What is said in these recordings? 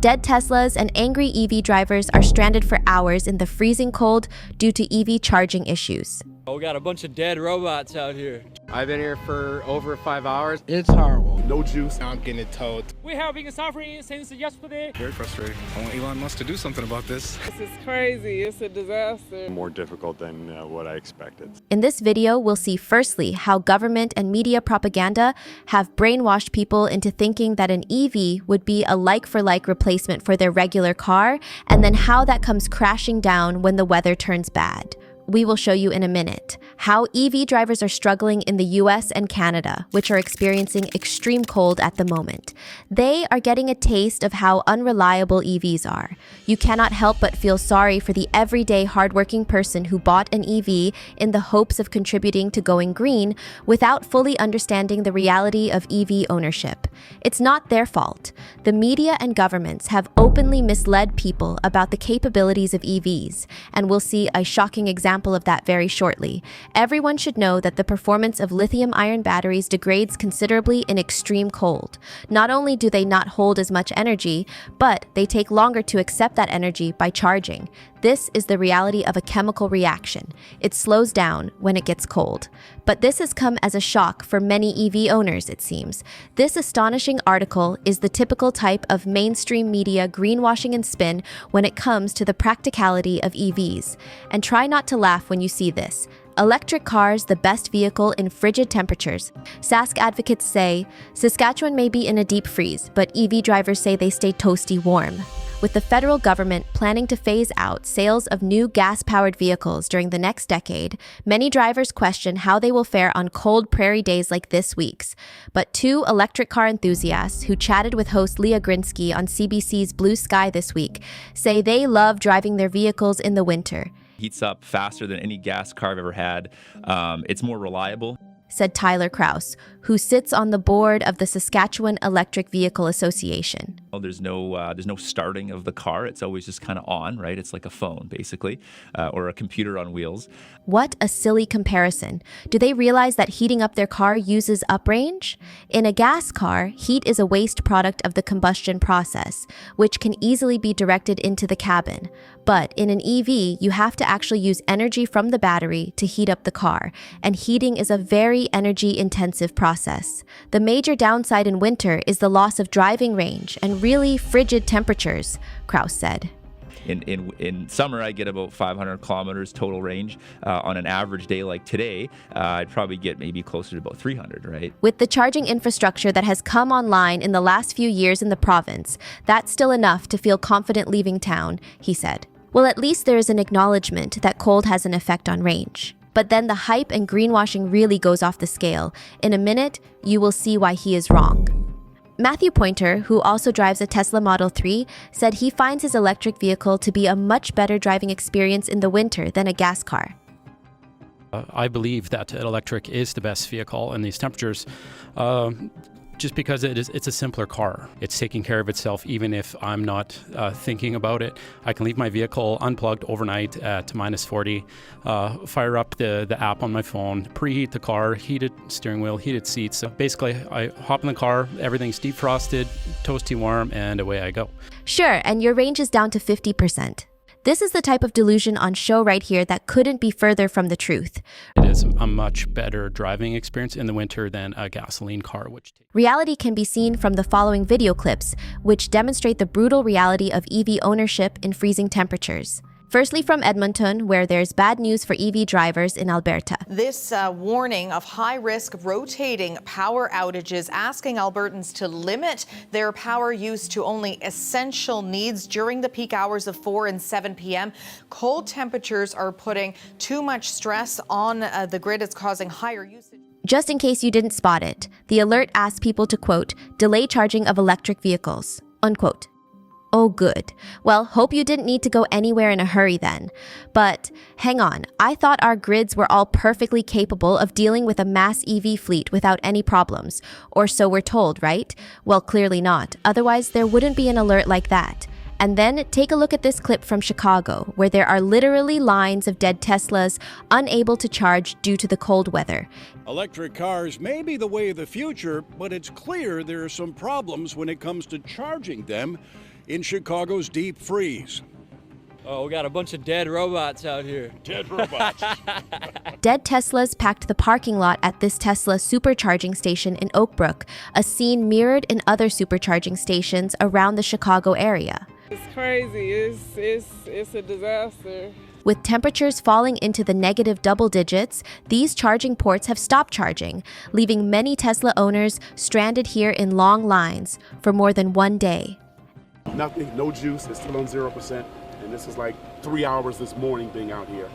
Dead Teslas and angry EV drivers are stranded for hours in the freezing cold due to EV charging issues. We got a bunch of dead robots out here. I've been here for over 5 hours. It's horrible. No juice. I'm getting towed. We have been suffering since yesterday. Very frustrating. I want Elon Musk to do something about this. This is crazy. It's a disaster. More difficult than what I expected. In this video, we'll see firstly how government and media propaganda have brainwashed people into thinking that an EV would be a like-for-like replacement for their regular car, and then how that comes crashing down when the weather turns bad. We will show you in a minute how EV drivers are struggling in the US and Canada, which are experiencing extreme cold at the moment. They are getting a taste of how unreliable EVs are. You cannot help but feel sorry for the everyday hardworking person who bought an EV in the hopes of contributing to going green without fully understanding the reality of EV ownership. It's not their fault. The media and governments have openly misled people about the capabilities of EVs, and we'll see a shocking example of that very shortly. Everyone should know that the performance of lithium-ion batteries degrades considerably in extreme cold. Not only do they not hold as much energy, but they take longer to accept that energy by charging. This is the reality of a chemical reaction. It slows down when it gets cold. But this has come as a shock for many EV owners, it seems. This astonishing article is the typical type of mainstream media greenwashing and spin when it comes to the practicality of EVs. And try not to laugh when you see this. Electric cars the best vehicle in frigid temperatures. Sask advocates say, Saskatchewan may be in a deep freeze, but EV drivers say they stay toasty warm. With the federal government planning to phase out sales of new gas-powered vehicles during the next decade, many drivers question how they will fare on cold prairie days like this week's. But two electric car enthusiasts who chatted with host Leah Grinsky on CBC's Blue Sky this week say they love driving their vehicles in the winter. Heats up faster than any gas car I've ever had. It's more reliable, said Tyler Kraus, who sits on the board of the Saskatchewan Electric Vehicle Association. Well, there's no starting of the car. It's always just kind of on, right? It's like a phone, basically, or a computer on wheels. What a silly comparison. Do they realize that heating up their car uses up range? In a gas car, heat is a waste product of the combustion process, which can easily be directed into the cabin. But in an EV, you have to actually use energy from the battery to heat up the car, and heating is a very energy-intensive process. The major downside in winter is the loss of driving range and really frigid temperatures, Kraus said. In summer, I get about 500 kilometers total range. On an average day like today, I'd probably get maybe closer to about 300, right? With the charging infrastructure that has come online in the last few years in the province, that's still enough to feel confident leaving town, he said. Well, at least there is an acknowledgement that cold has an effect on range. But then the hype and greenwashing really goes off the scale. In a minute, you will see why he is wrong. Matthew Pointer, who also drives a Tesla Model 3, said he finds his electric vehicle to be a much better driving experience in the winter than a gas car. I believe that electric is the best vehicle in these temperatures. Just because it's a simpler car. It's taking care of itself even if I'm not thinking about it. I can leave my vehicle unplugged overnight at -40, fire up the app on my phone, preheat the car, heated steering wheel, heated seats. So basically, I hop in the car, everything's defrosted, toasty warm, and away I go. Sure, and your range is down to 50%. This is the type of delusion on show right here that couldn't be further from the truth. It is a much better driving experience in the winter than a gasoline car. Reality can be seen from the following video clips, which demonstrate the brutal reality of EV ownership in freezing temperatures. Firstly, from Edmonton, where there's bad news for EV drivers in Alberta. This warning of high-risk rotating power outages, asking Albertans to limit their power use to only essential needs during the peak hours of 4 and 7 p.m. Cold temperatures are putting too much stress on the grid. It's causing higher usage. Just in case you didn't spot it, the alert asks people to, quote, delay charging of electric vehicles, unquote. Oh, good. Well, hope you didn't need to go anywhere in a hurry then. But hang on, I thought our grids were all perfectly capable of dealing with a mass EV fleet without any problems. Or so we're told, right? Well, clearly not. Otherwise, there wouldn't be an alert like that. And then take a look at this clip from Chicago, where there are literally lines of dead Teslas unable to charge due to the cold weather. Electric cars may be the way of the future, but it's clear there are some problems when it comes to charging them. in Chicago's deep freeze. Oh, we got a bunch of dead robots out here. Dead robots. Dead Teslas packed the parking lot at this Tesla supercharging station in Oak Brook, a scene mirrored in other supercharging stations around the Chicago area. It's crazy. It's a disaster. With temperatures falling into the negative double digits, these charging ports have stopped charging, leaving many Tesla owners stranded here in long lines for more than one day. Nothing, no juice, it's still on 0%. And this is like 3 hours this morning being out here,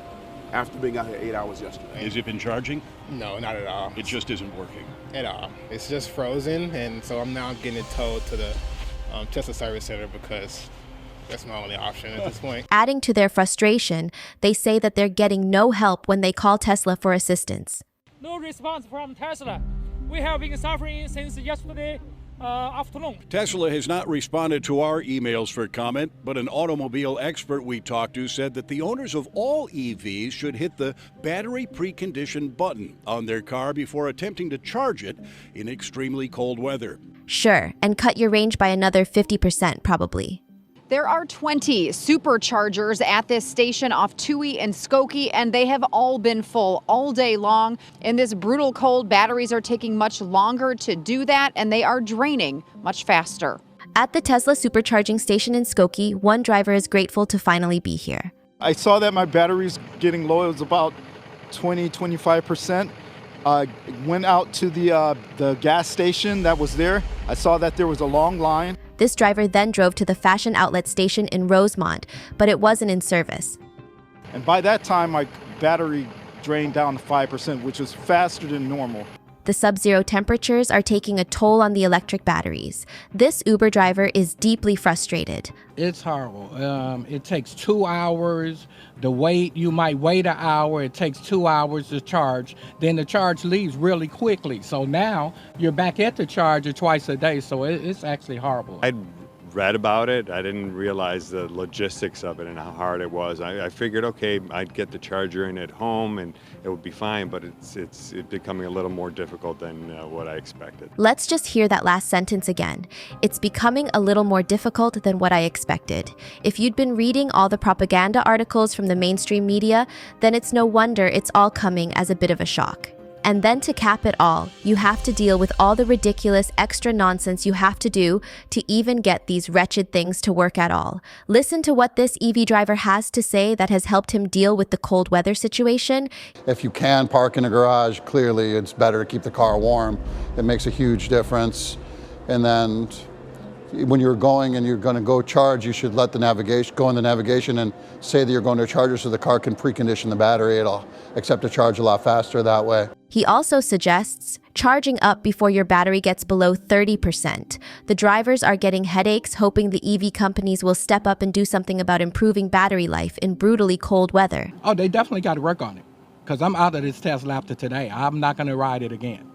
after being out here 8 hours yesterday. Has it been charging? No, not at all. It just isn't working. At all. It's just frozen, and so I'm now getting it towed to the Tesla service center because that's my only option at this point. Adding to their frustration, they say that they're getting no help when they call Tesla for assistance. No response from Tesla. We have been suffering since yesterday afternoon. Tesla has not responded to our emails for comment, but an automobile expert we talked to said that the owners of all EVs should hit the battery precondition button on their car before attempting to charge it in extremely cold weather. Sure, and cut your range by another 50% probably. There are 20 superchargers at this station off Tui and Skokie, and they have all been full all day long. In this brutal cold, batteries are taking much longer to do that, and they are draining much faster. At the Tesla supercharging station in Skokie, one driver is grateful to finally be here. I saw that my battery's getting low. It was about 20-25%. Went out to the gas station that was there. I saw that there was a long line. This driver then drove to the fashion outlet station in Rosemont, but it wasn't in service. And by that time, my battery drained down to 5%, which is faster than normal. The sub-zero temperatures are taking a toll on the electric batteries. This Uber driver is deeply frustrated. It's horrible. It takes 2 hours. You might wait an hour. It takes 2 hours to charge. Then the charge leaves really quickly. So now you're back at the charger twice a day. So it's actually horrible. I'd read about it. I didn't realize the logistics of it and how hard it was. I figured, okay, I'd get the charger in at home and it would be fine, but it's becoming a little more difficult than what I expected. Let's just hear that last sentence again. It's becoming a little more difficult than what I expected. If you'd been reading all the propaganda articles from the mainstream media, then it's no wonder it's all coming as a bit of a shock. And then to cap it all, you have to deal with all the ridiculous extra nonsense you have to do to even get these wretched things to work at all. Listen to what this EV driver has to say that has helped him deal with the cold weather situation. If you can park in a garage, clearly it's better to keep the car warm. It makes a huge difference. And then when you're going and you're going to go charge, you should let go in the navigation and say that you're going to a charger so the car can precondition the battery. It'll accept a charge a lot faster that way. He also suggests charging up before your battery gets below 30%. The drivers are getting headaches, hoping the EV companies will step up and do something about improving battery life in brutally cold weather. Oh, they definitely got to work on it, because I'm out of this Tesla after today. I'm not going to ride it again.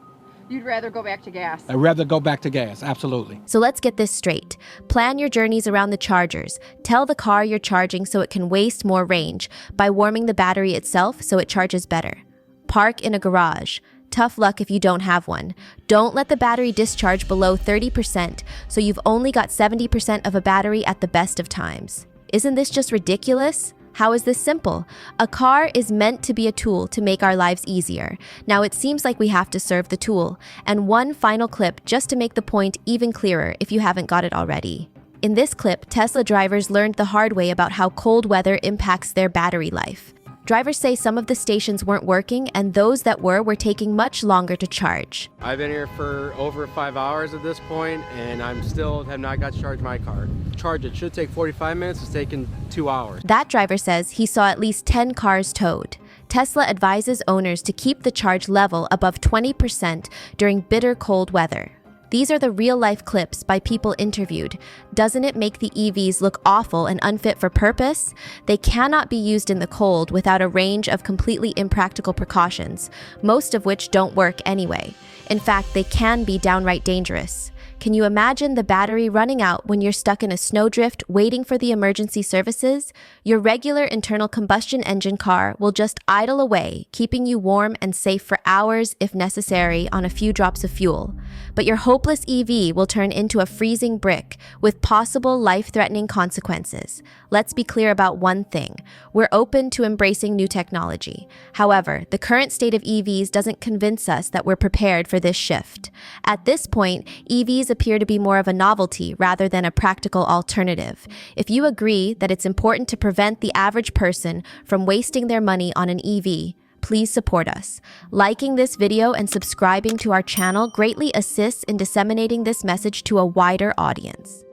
You'd rather go back to gas? I'd rather go back to gas, absolutely. So let's get this straight. Plan your journeys around the chargers. Tell the car you're charging so it can waste more range by warming the battery itself so it charges better. Park in a garage. Tough luck if you don't have one. Don't let the battery discharge below 30%, so you've only got 70% of a battery at the best of times. Isn't this just ridiculous? How is this simple? A car is meant to be a tool to make our lives easier. Now it seems like we have to serve the tool. And one final clip just to make the point even clearer if you haven't got it already. In this clip, Tesla drivers learned the hard way about how cold weather impacts their battery life. Drivers say some of the stations weren't working, and those that were taking much longer to charge. I've been here for over 5 hours at this point, and I'm still have not got to charge my car. Charge it should take 45 minutes. It's taken 2 hours. That driver says he saw at least 10 cars towed. Tesla advises owners to keep the charge level above 20% during bitter cold weather. These are the real-life clips by people interviewed. Doesn't it make the EVs look awful and unfit for purpose? They cannot be used in the cold without a range of completely impractical precautions, most of which don't work anyway. In fact, they can be downright dangerous. Can you imagine the battery running out when you're stuck in a snowdrift waiting for the emergency services? Your regular internal combustion engine car will just idle away, keeping you warm and safe for hours if necessary on a few drops of fuel. But your hopeless EV will turn into a freezing brick with possible life-threatening consequences. Let's be clear about one thing. We're open to embracing new technology. However, the current state of EVs doesn't convince us that we're prepared for this shift. At this point, EVs appear to be more of a novelty rather than a practical alternative. If you agree that it's important to prevent the average person from wasting their money on an EV, please support us. Liking this video and subscribing to our channel greatly assists in disseminating this message to a wider audience.